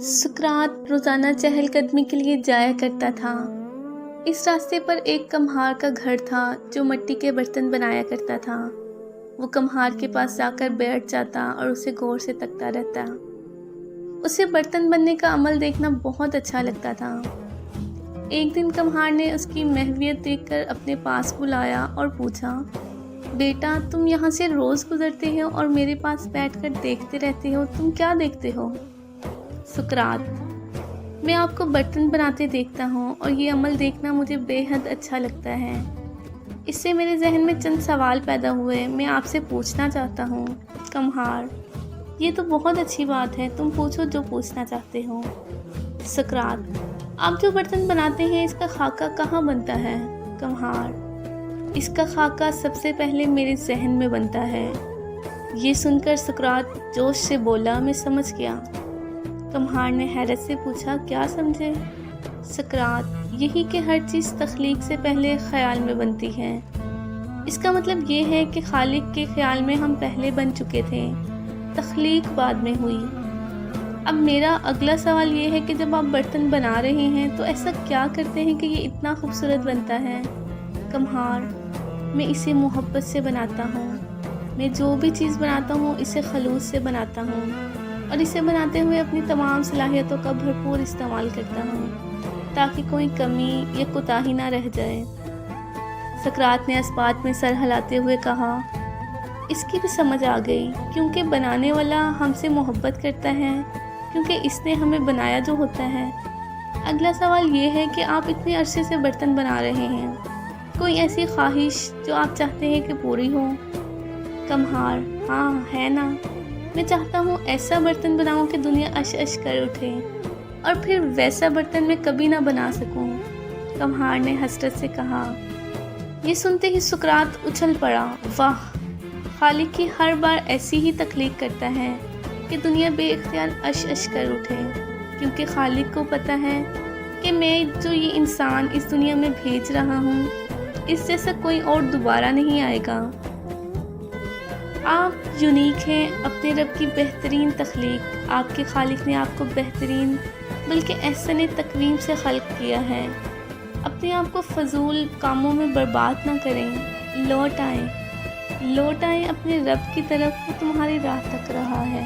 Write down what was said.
सुकरात रोज़ाना चहल कदमी के लिए जाया करता था। इस रास्ते पर एक कम्हार का घर था जो मिट्टी के बर्तन बनाया करता था। वो कम्हार के पास जाकर बैठ जाता और उसे गौर से तकता रहता। उसे बर्तन बनने का अमल देखना बहुत अच्छा लगता था। एक दिन कम्हार ने उसकी महवियत देखकर अपने पास बुलाया और पूछा, बेटा, तुम यहाँ से रोज़ गुजरते हो और मेरे पास बैठकर देखते रहते हो, तुम क्या देखते हो? सुकरात: मैं आपको बर्तन बनाते देखता हूँ और ये अमल देखना मुझे बेहद अच्छा लगता है। इससे मेरे जहन में चंद सवाल पैदा हुए, मैं आपसे पूछना चाहता हूँ। कम्हार: ये तो बहुत अच्छी बात है, तुम पूछो जो पूछना चाहते हो। सुकरात: आप जो बर्तन बनाते हैं इसका खाका कहाँ बनता है? कम्हार: इसका खाका सबसे पहले मेरे जहन में बनता है। ये सुनकर सुकरात जोश से बोला, मैं समझ गया। कम्हार ने हैरत से पूछा, क्या समझे? सुकरात: यही कि हर चीज़ तख्लीक से पहले ख्याल में बनती है। इसका मतलब ये है कि खालिक के ख्याल में हम पहले बन चुके थे, तख्लीक बाद में हुई। अब मेरा अगला सवाल ये है कि जब आप बर्तन बना रहे हैं तो ऐसा क्या करते हैं कि ये इतना खूबसूरत बनता है? कम्हार: मैं इसे मोहब्बत से बनाता हूँ। मैं जो भी चीज़ बनाता हूँ इसे खलूस से बनाता हूँ और इसे बनाते हुए अपनी तमाम सलाहियतों का भरपूर इस्तेमाल करता हूँ ताकि कोई कमी या कोताही ना रह जाए। सुकरात ने इस बात में सर हिलाते हुए कहा, इसकी भी समझ आ गई, क्योंकि बनाने वाला हमसे मोहब्बत करता है, क्योंकि इसने हमें बनाया जो होता है। अगला सवाल ये है कि आप इतने अरसे से बर्तन बना रहे हैं, कोई ऐसी ख्वाहिश जो आप चाहते हैं कि पूरी हो? कम्हार: हाँ, है ना। मैं चाहता हूँ ऐसा बर्तन बनाऊँ कि दुनिया अश अश कर उठे, और फिर वैसा बर्तन मैं कभी ना बना सकूँ। कम्हार ने हसरत से कहा। ये सुनते ही सुकरात उछल पड़ा, वाह, खालिक की हर बार ऐसी ही तख्लीक करता है कि दुनिया बेइख्तियार अश अश कर उठे, क्योंकि खालिक को पता है कि मैं जो ये इंसान इस दुनिया में भेज रहा हूँ, इस जैसा कोई और दोबारा नहीं आएगा। आप यूनिक हैं, अपने रब की बेहतरीन तख्लीक। आपके खालिक ने आपको बेहतरीन बल्कि एहसन तकवीम से खल्क किया है। अपने आप को फजूल कामों में बर्बाद ना करें, लौट आएं अपने रब की तरफ, वो तुम्हारी राह तक रहा है।